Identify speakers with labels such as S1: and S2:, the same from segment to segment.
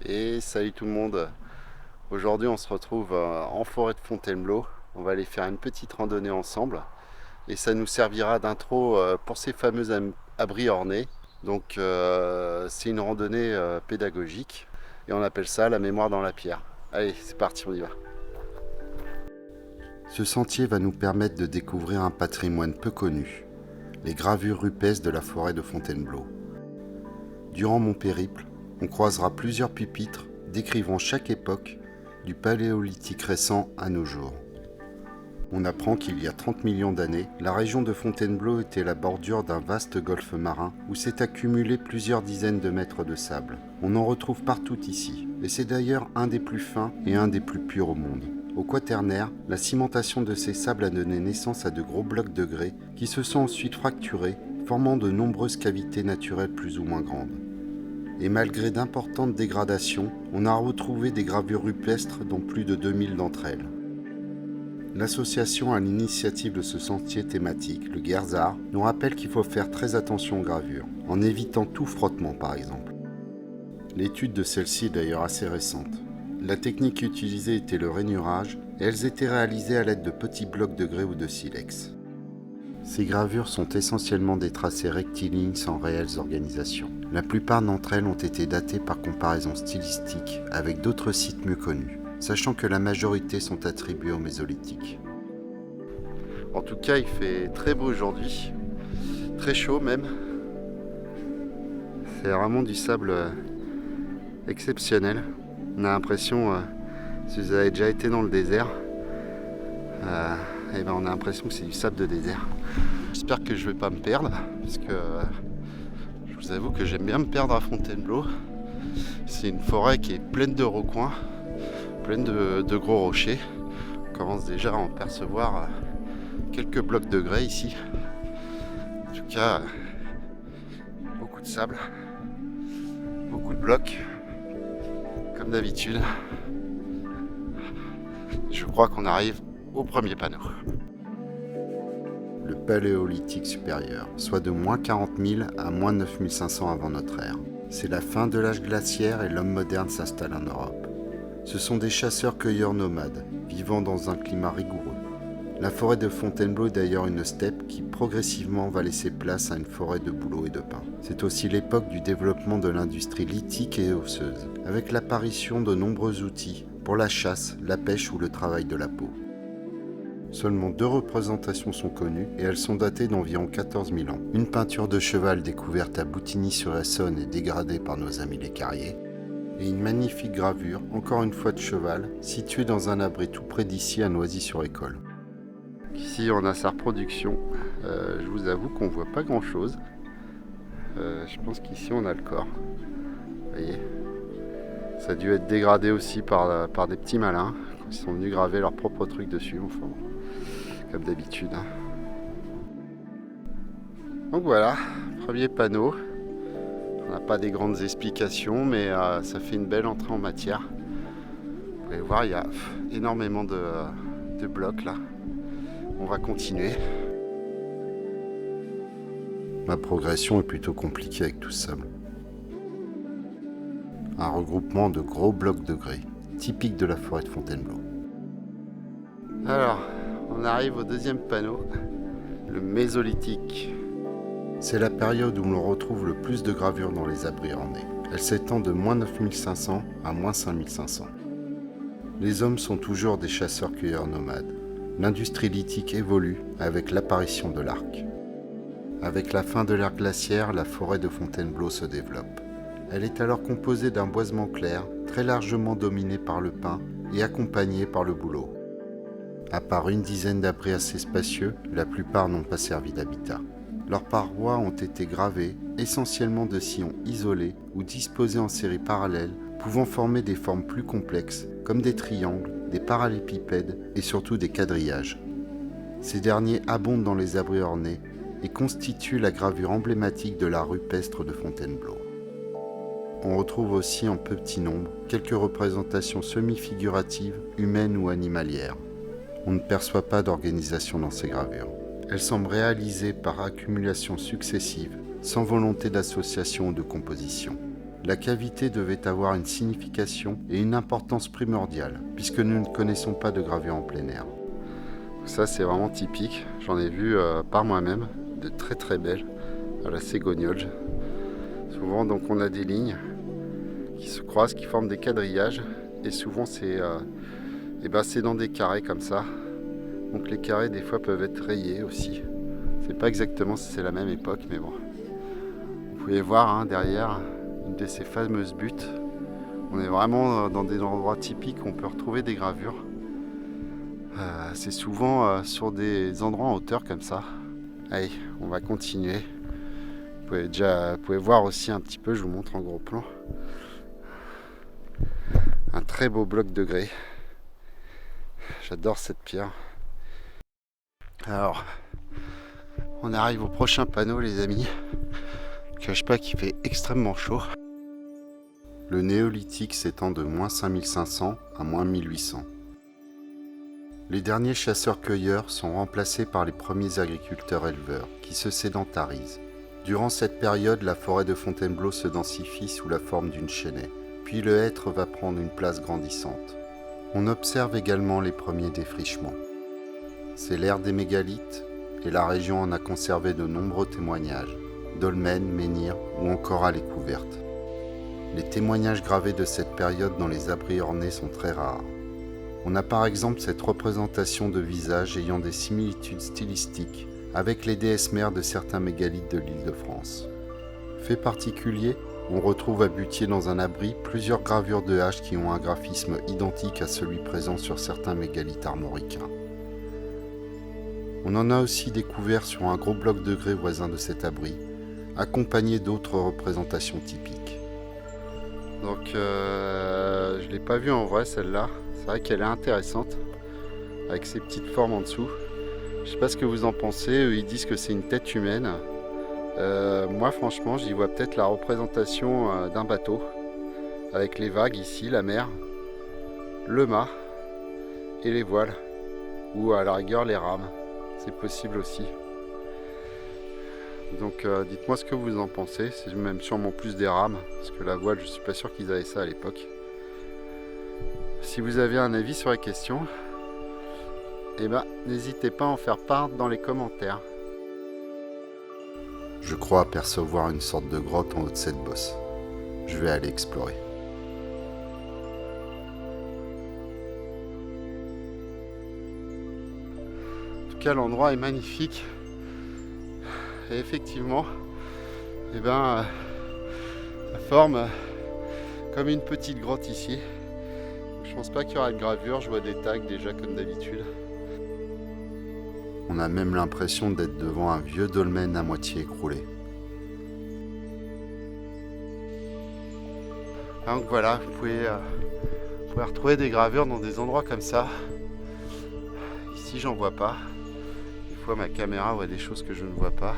S1: Et salut tout le monde. Aujourd'hui on se retrouve en forêt de Fontainebleau. On va aller faire une petite randonnée ensemble et ça nous servira d'intro pour ces fameux abris ornés. Donc c'est une randonnée pédagogique et on appelle ça la mémoire dans la pierre. Allez, c'est parti, on y va. Ce sentier va nous permettre de découvrir un patrimoine peu connu, les gravures rupestres de la forêt de Fontainebleau. Durant mon périple, on croisera plusieurs pupitres décrivant chaque époque, du paléolithique récent à nos jours. On apprend qu'il y a 30 millions d'années, la région de Fontainebleau était la bordure d'un vaste golfe marin où s'est accumulé plusieurs dizaines de mètres de sable. On en retrouve partout ici, et c'est d'ailleurs un des plus fins et un des plus purs au monde. Au Quaternaire, la cimentation de ces sables a donné naissance à de gros blocs de grès qui se sont ensuite fracturés, formant de nombreuses cavités naturelles plus ou moins grandes. Et malgré d'importantes dégradations, on a retrouvé des gravures rupestres dont plus de 2000 d'entre elles. L'association à l'initiative de ce sentier thématique, le Guerzard, nous rappelle qu'il faut faire très attention aux gravures, en évitant tout frottement par exemple. L'étude de celle-ci est d'ailleurs assez récente. La technique utilisée était le rainurage et elles étaient réalisées à l'aide de petits blocs de grès ou de silex. Ces gravures sont essentiellement des tracés rectilignes sans réelles organisations. La plupart d'entre elles ont été datées par comparaison stylistique avec d'autres sites mieux connus, sachant que la majorité sont attribuées au Mésolithique. En tout cas, il fait très beau aujourd'hui, très chaud même. C'est vraiment du sable exceptionnel. On a l'impression, si vous avez déjà été dans le désert, on a l'impression que c'est du sable de désert. J'espère que je vais pas me perdre, parce que je vous avoue que j'aime bien me perdre à Fontainebleau. C'est une forêt qui est pleine de recoins, pleine de gros rochers. On commence déjà à en percevoir quelques blocs de grès ici. En tout cas, beaucoup de sable, beaucoup de blocs, comme d'habitude. Je crois qu'on arrive au premier panneau. Le Paléolithique supérieur, soit de moins 40 000 à moins 9 500 avant notre ère. C'est la fin de l'âge glaciaire et l'homme moderne s'installe en Europe. Ce sont des chasseurs-cueilleurs nomades, vivant dans un climat rigoureux. La forêt de Fontainebleau est d'ailleurs une steppe qui progressivement va laisser place à une forêt de bouleaux et de pins. C'est aussi l'époque du développement de l'industrie lithique et osseuse, avec l'apparition de nombreux outils pour la chasse, la pêche ou le travail de la peau. Seulement 2 représentations sont connues et elles sont datées d'environ 14 000 ans. Une peinture de cheval découverte à Boutigny-sur-Essonne et dégradée par nos amis les Carriers, et une magnifique gravure, encore une fois de cheval, située dans un abri tout près d'ici à Noisy-sur-École. Ici on a sa reproduction, je vous avoue qu'on voit pas grand chose. Je pense qu'ici on a le corps. Vous voyez, ça a dû être dégradé aussi par des petits malins qui sont venus graver leur propre truc dessus, enfin, comme d'habitude. Donc voilà, premier panneau. On n'a pas des grandes explications, mais ça fait une belle entrée en matière. Vous pouvez voir, il y a énormément de blocs là. On va continuer. Ma progression est plutôt compliquée avec tout ce sable. Un regroupement de gros blocs de grès, typique de la forêt de Fontainebleau. Alors, on arrive au deuxième panneau, le Mésolithique. C'est la période où l'on retrouve le plus de gravures dans les abris ornés. Elle s'étend de moins 9500 à moins 5500. Les hommes sont toujours des chasseurs-cueilleurs nomades. L'industrie lithique évolue avec l'apparition de l'arc. Avec la fin de l'ère glaciaire, la forêt de Fontainebleau se développe. Elle est alors composée d'un boisement clair, très largement dominé par le pin et accompagné par le bouleau. À part une dizaine d'abris assez spacieux, la plupart n'ont pas servi d'habitat. Leurs parois ont été gravées, essentiellement de sillons isolés ou disposés en séries parallèles, pouvant former des formes plus complexes, comme des triangles, des parallélépipèdes et surtout des quadrillages. Ces derniers abondent dans les abris ornés et constituent la gravure emblématique de l'art rupestre de Fontainebleau. On retrouve aussi en petit nombre quelques représentations semi-figuratives, humaines ou animalières. On ne perçoit pas d'organisation dans ces gravures. Elles semblent réalisées par accumulation successive, sans volonté d'association ou de composition. La cavité devait avoir une signification et une importance primordiale, puisque nous ne connaissons pas de gravure en plein air. Ça c'est vraiment typique, j'en ai vu par moi-même, de très très belles, à la Ségognolge. Souvent donc on a des lignes qui se croisent, qui forment des quadrillages, et souvent c'est dans des carrés comme ça. Donc les carrés des fois peuvent être rayés aussi. C'est pas exactement si c'est la même époque, mais bon. Vous pouvez voir derrière une de ces fameuses buttes. On est vraiment dans des endroits typiques où on peut retrouver des gravures. C'est souvent sur des endroits en hauteur comme ça. Allez, on va continuer. Vous pouvez voir aussi un petit peu, je vous montre en gros plan. Un très beau bloc de grès. J'adore cette pierre. Alors, on arrive au prochain panneau les amis. Je ne cache pas qu'il fait extrêmement chaud. Le néolithique s'étend de moins 5500 à moins 1800. Les derniers chasseurs-cueilleurs sont remplacés par les premiers agriculteurs-éleveurs qui se sédentarisent. Durant cette période, la forêt de Fontainebleau se densifie sous la forme d'une chênaie, puis le hêtre va prendre une place grandissante. On observe également les premiers défrichements. C'est l'ère des mégalithes et la région en a conservé de nombreux témoignages, dolmens, menhirs ou encore allées couvertes. Les témoignages gravés de cette période dans les abris ornés sont très rares. On a par exemple cette représentation de visages ayant des similitudes stylistiques avec les déesses mères de certains mégalithes de l'Île-de-France. Fait particulier, on retrouve à Butier dans un abri plusieurs gravures de haches qui ont un graphisme identique à celui présent sur certains mégalithes armoricains. On en a aussi découvert sur un gros bloc de grès voisin de cet abri, accompagné d'autres représentations typiques. Donc je ne l'ai pas vue en vrai celle-là. C'est vrai qu'elle est intéressante, avec ses petites formes en dessous. Je sais pas ce que vous en pensez, eux ils disent que c'est une tête humaine. Moi franchement j'y vois peut-être la représentation d'un bateau, avec les vagues ici, la mer, le mât et les voiles, ou à la rigueur les rames, c'est possible aussi. Donc dites-moi ce que vous en pensez, c'est même sûrement plus des rames, parce que la voile je suis pas sûr qu'ils avaient ça à l'époque. Si vous avez un avis sur la question, n'hésitez pas à en faire part dans les commentaires. Je crois apercevoir une sorte de grotte en haut de cette bosse. Je vais aller explorer. En tout cas, l'endroit est magnifique. Et effectivement, ça forme comme une petite grotte ici. Je pense pas qu'il y aura de gravure, je vois des tags déjà comme d'habitude. On a même l'impression d'être devant un vieux dolmen à moitié écroulé. Donc voilà, vous pouvez retrouver des gravures dans des endroits comme ça. Ici j'en vois pas. Des fois ma caméra voit des choses que je ne vois pas.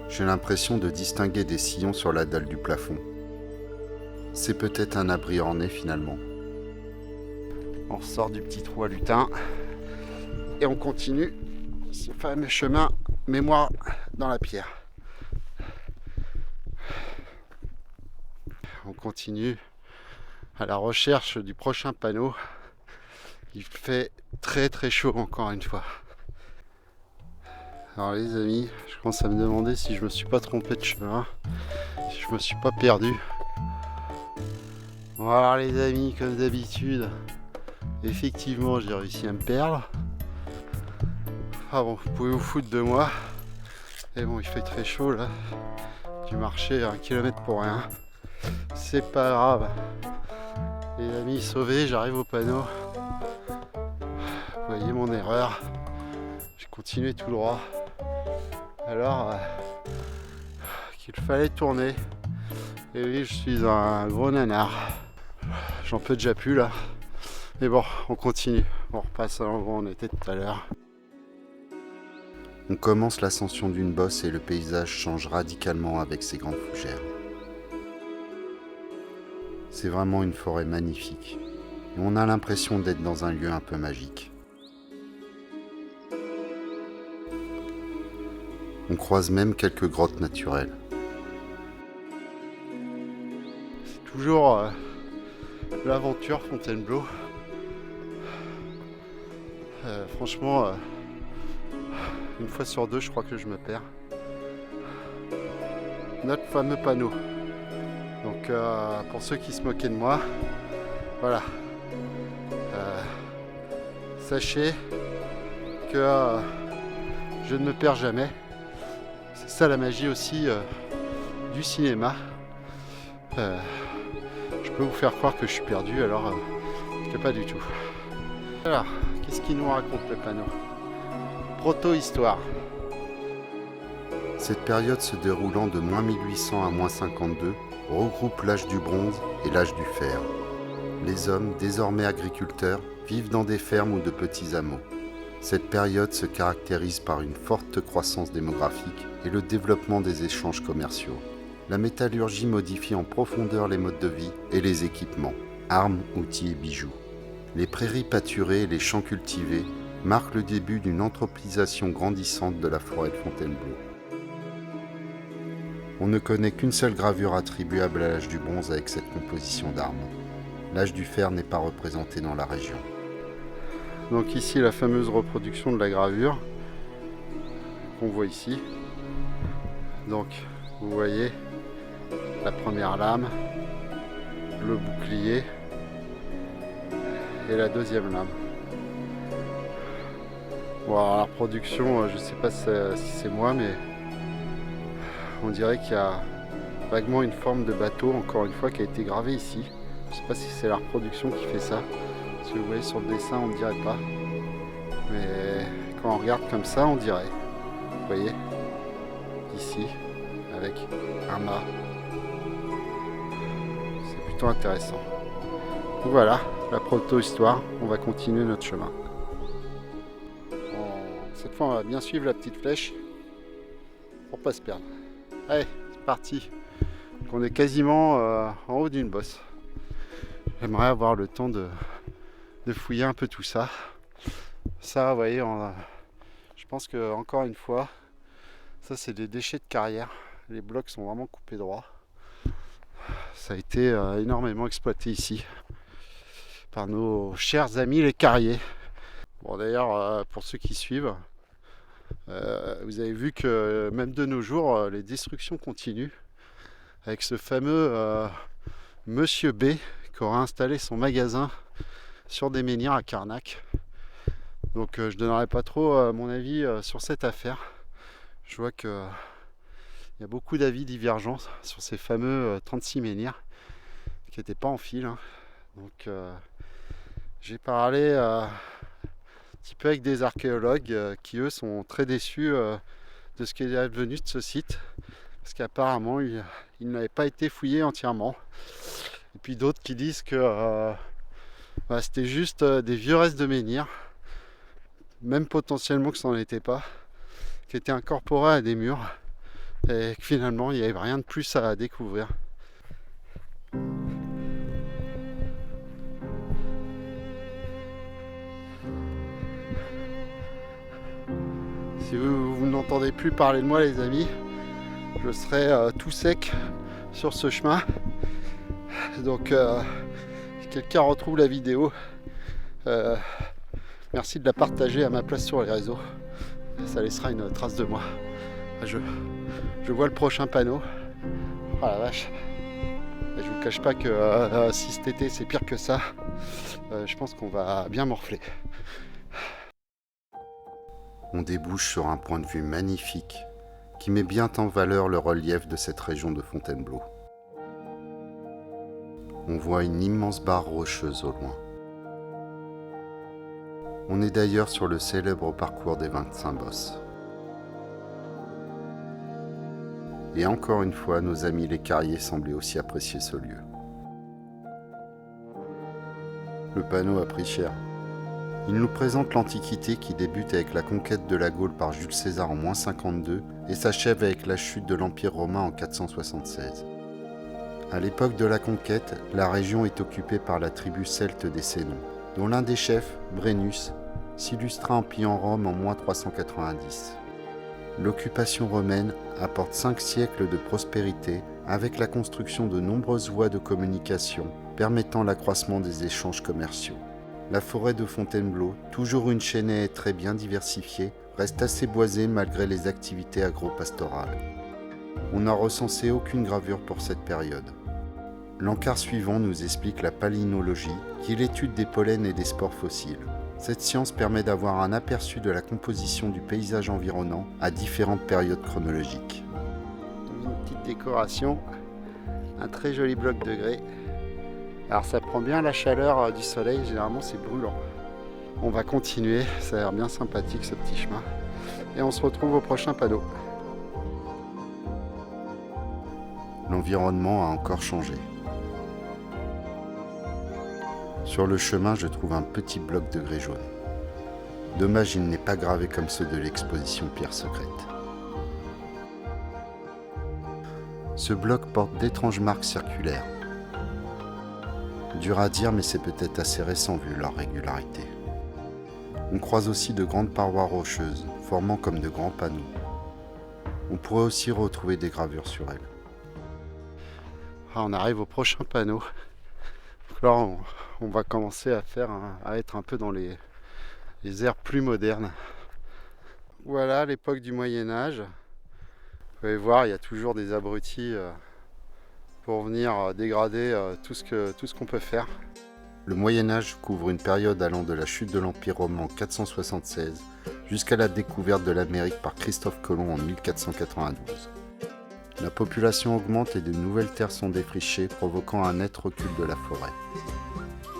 S1: J'ai l'impression de distinguer des sillons sur la dalle du plafond. C'est peut-être un abri orné finalement. On sort du petit trou à lutin et on continue ce fameux chemin mémoire dans la pierre. On continue à la recherche du prochain panneau. Il fait très très chaud encore une fois. Alors les amis, je commence à me demander si je me suis pas trompé de chemin, si je me suis pas perdu. Bon alors les amis, comme d'habitude, effectivement j'ai réussi à me perdre. Ah bon, vous pouvez vous foutre de moi. Et bon, il fait très chaud là. J'ai marché 1 kilomètre pour rien. C'est pas grave. Les amis, sauvés, j'arrive au panneau. Vous voyez mon erreur. J'ai continué tout droit. Alors qu'il fallait tourner. Et oui, je suis un gros nanar. J'en peux déjà plus là. Mais bon, on continue. On repasse à l'endroit où on était tout à l'heure. On commence l'ascension d'une bosse et le paysage change radicalement avec ses grandes fougères. C'est vraiment une forêt magnifique. Et on a l'impression d'être dans un lieu un peu magique. On croise même quelques grottes naturelles. Toujours l'aventure Fontainebleau. Franchement, une fois sur deux, je crois que je me perds. Notre fameux panneau. Donc, pour ceux qui se moquaient de moi, voilà. Sachez que je ne me perds jamais. C'est ça la magie aussi du cinéma. Je peux vous faire croire que je suis perdu alors que pas du tout. Alors, qu'est-ce qu'il nous raconte le panneau? Proto-histoire. Cette période se déroulant de moins 1800 à moins 52 regroupe l'âge du bronze et l'âge du fer. Les hommes, désormais agriculteurs, vivent dans des fermes ou de petits hameaux. Cette période se caractérise par une forte croissance démographique et le développement des échanges commerciaux. La métallurgie modifie en profondeur les modes de vie et les équipements, armes, outils et bijoux. Les prairies pâturées et les champs cultivés marquent le début d'une anthropisation grandissante de la forêt de Fontainebleau. On ne connaît qu'une seule gravure attribuable à l'âge du bronze avec cette composition d'armes. L'âge du fer n'est pas représenté dans la région. Donc ici la fameuse reproduction de la gravure qu'on voit ici. Donc vous voyez la première lame, le bouclier et la deuxième lame. Bon, alors la reproduction, je ne sais pas si c'est moi, mais on dirait qu'il y a vaguement une forme de bateau, encore une fois, qui a été gravée ici. Je ne sais pas si c'est la reproduction qui fait ça. Parce que vous voyez sur le dessin, on ne dirait pas. Mais quand on regarde comme ça, on dirait. Vous voyez, ici, avec un mât. C'est plutôt intéressant. Donc voilà, la proto-histoire. On va continuer notre chemin. Cette fois, on va bien suivre la petite flèche pour pas se perdre. Allez, c'est parti. Donc on est quasiment en haut d'une bosse. J'aimerais avoir le temps de fouiller un peu tout ça. Ça, vous voyez, je pense que encore une fois, ça c'est des déchets de carrière. Les blocs sont vraiment coupés droit. Ça a été énormément exploité ici par nos chers amis les carriers. Bon, d'ailleurs, pour ceux qui suivent, vous avez vu que même de nos jours, les destructions continuent avec ce fameux Monsieur B qui aura installé son magasin sur des menhirs à Carnac. Donc je ne donnerai pas trop mon avis sur cette affaire. Je vois qu'il y a beaucoup d'avis divergents sur ces fameux 36 menhirs qui n'étaient pas en fil. Hein. Donc j'ai parlé un petit peu avec des archéologues qui eux sont très déçus de ce qui est advenu de ce site. Parce qu'apparemment il n'avait pas été fouillé entièrement. Et puis d'autres qui disent que c'était juste des vieux restes de menhirs, même potentiellement que ça n'en était pas, qui étaient incorporés à des murs et que finalement il n'y avait rien de plus à découvrir. Si vous n'entendez plus parler de moi les amis, je serai tout sec sur ce chemin. Donc si quelqu'un retrouve la vidéo, merci de la partager à ma place sur les réseaux. Ça laissera une trace de moi. Je vois le prochain panneau. Oh la vache. Et je vous cache pas que si cet été c'est pire que ça, je pense qu'on va bien morfler. On débouche sur un point de vue magnifique qui met bien en valeur le relief de cette région de Fontainebleau. On voit une immense barre rocheuse au loin. On est d'ailleurs sur le célèbre parcours des 25 bosses. Et encore une fois, nos amis les carriers semblaient aussi apprécier ce lieu. Le panneau a pris cher. Il nous présente l'Antiquité qui débute avec la conquête de la Gaule par Jules César en -52 et s'achève avec la chute de l'Empire romain en 476. À l'époque de la conquête, la région est occupée par la tribu celte des Sénons, dont l'un des chefs, Brennus, s'illustra en pillant Rome en -390. L'occupation romaine apporte 5 siècles de prospérité avec la construction de nombreuses voies de communication permettant l'accroissement des échanges commerciaux. La forêt de Fontainebleau, toujours une chênaie très bien diversifiée, reste assez boisée malgré les activités agro-pastorales. On n'a recensé aucune gravure pour cette période. L'encart suivant nous explique la palynologie, qui est l'étude des pollens et des spores fossiles. Cette science permet d'avoir un aperçu de la composition du paysage environnant à différentes périodes chronologiques. Une petite décoration, un très joli bloc de grès. Alors ça prend bien la chaleur du soleil, généralement c'est brûlant. On va continuer, ça a l'air bien sympathique ce petit chemin. Et on se retrouve au prochain panneau. L'environnement a encore changé. Sur le chemin, je trouve un petit bloc de grès jaune. Dommage, il n'est pas gravé comme ceux de l'exposition Pierre Secrète. Ce bloc porte d'étranges marques circulaires. Dur à dire, mais c'est peut-être assez récent vu leur régularité. On croise aussi de grandes parois rocheuses, formant comme de grands panneaux. On pourrait aussi retrouver des gravures sur elles. On arrive au prochain panneau. Donc là, on va commencer à être un peu dans les ères plus modernes. Voilà l'époque du Moyen-Âge. Vous pouvez voir, il y a toujours des abrutis pour venir dégrader tout ce qu'on peut faire. Le Moyen-Âge couvre une période allant de la chute de l'Empire romain en 476 jusqu'à la découverte de l'Amérique par Christophe Colomb en 1492. La population augmente et de nouvelles terres sont défrichées, provoquant un net recul de la forêt.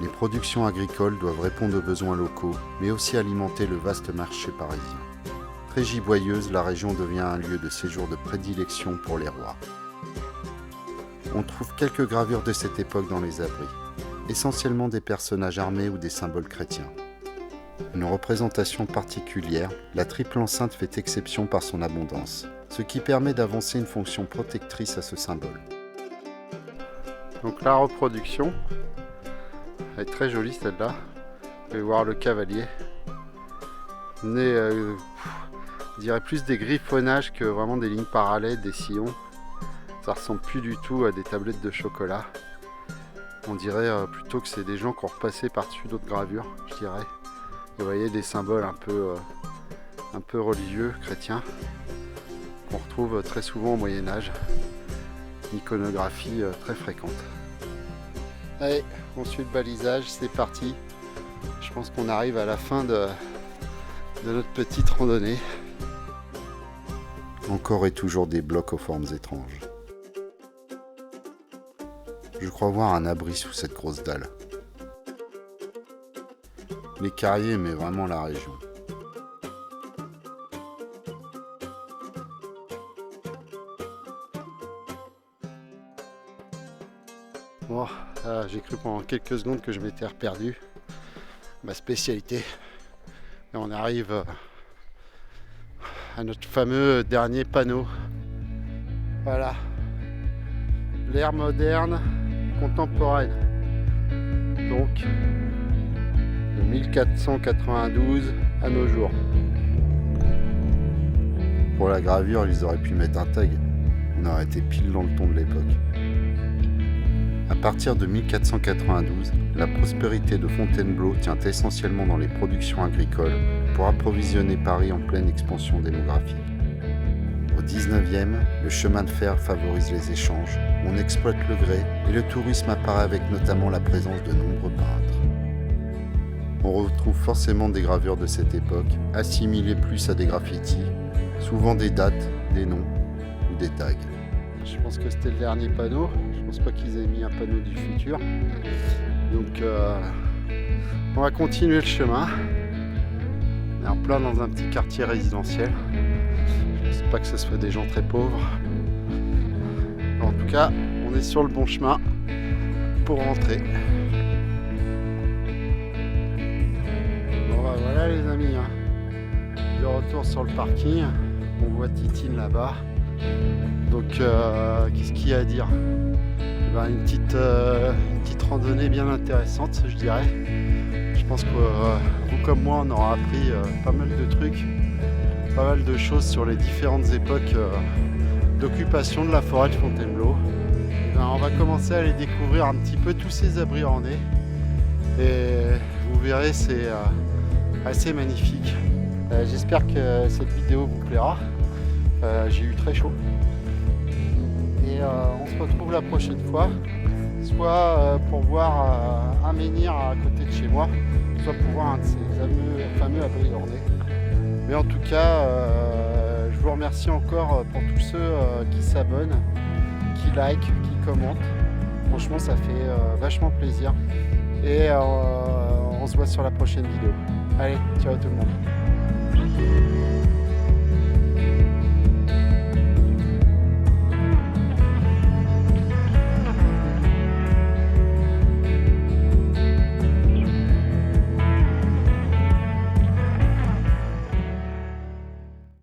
S1: Les productions agricoles doivent répondre aux besoins locaux, mais aussi alimenter le vaste marché parisien. Très giboyeuse, la région devient un lieu de séjour de prédilection pour les rois. On trouve quelques gravures de cette époque dans les abris, essentiellement des personnages armés ou des symboles chrétiens. Une représentation particulière, la triple enceinte fait exception par son abondance, ce qui permet d'avancer une fonction protectrice à ce symbole. Donc la reproduction, elle est très jolie celle-là. Vous pouvez voir le cavalier. Je dirais plus des griffonnages que vraiment des lignes parallèles, des sillons. Ça ressemble plus du tout à des tablettes de chocolat. On dirait plutôt que c'est des gens qui ont repassé par-dessus d'autres gravures, je dirais. Et vous voyez des symboles un peu religieux, chrétiens, qu'on retrouve très souvent au Moyen-Âge. Une iconographie très fréquente. Allez, on suit le balisage, c'est parti. Je pense qu'on arrive à la fin de notre petite randonnée. Encore et toujours des blocs aux formes étranges. Je crois voir un abri sous cette grosse dalle. Les carriers, mais vraiment la région. Bon, j'ai cru pendant quelques secondes que je m'étais reperdu. Ma spécialité. Et on arrive à notre fameux dernier panneau. Voilà. L'ère moderne contemporaine. Donc, de 1492 à nos jours. Pour la gravure, ils auraient pu mettre un tag. On aurait été pile dans le ton de l'époque. À partir de 1492, la prospérité de Fontainebleau tient essentiellement dans les productions agricoles pour approvisionner Paris en pleine expansion démographique. Au 19e, le chemin de fer favorise les échanges, on exploite le grès et le tourisme apparaît avec notamment la présence de nombreux peintres. On retrouve forcément des gravures de cette époque, assimilées plus à des graffitis, souvent des dates, des noms ou des tags. Je pense que c'était le dernier panneau, je pense pas qu'ils aient mis un panneau du futur. Donc on va continuer le chemin. On est en plein dans un petit quartier résidentiel. Je ne pense pas que ce soit des gens très pauvres. En tout cas, on est sur le bon chemin pour rentrer. Bon bah voilà les amis, de retour sur le parking. On voit Titine là-bas. Donc qu'est-ce qu'il y a à dire? Une petite randonnée bien intéressante, je dirais. Je pense que vous comme moi, on aura appris pas mal de trucs, pas mal de choses sur les différentes époques d'occupation de la forêt de Fontainebleau. on va commencer à aller découvrir un petit peu tous ces abris ornés. Et vous verrez, c'est assez magnifique. J'espère que cette vidéo vous plaira. J'ai eu très chaud. Et on se retrouve la prochaine fois, soit pour voir un menhir à côté de chez moi, soit pour voir un de ces fameux abris ornés. Mais en tout cas, je vous remercie encore pour tous ceux qui s'abonnent, qui like, qui commentent. Franchement, ça fait vachement plaisir. Et on se voit sur la prochaine vidéo. Allez, ciao tout le monde.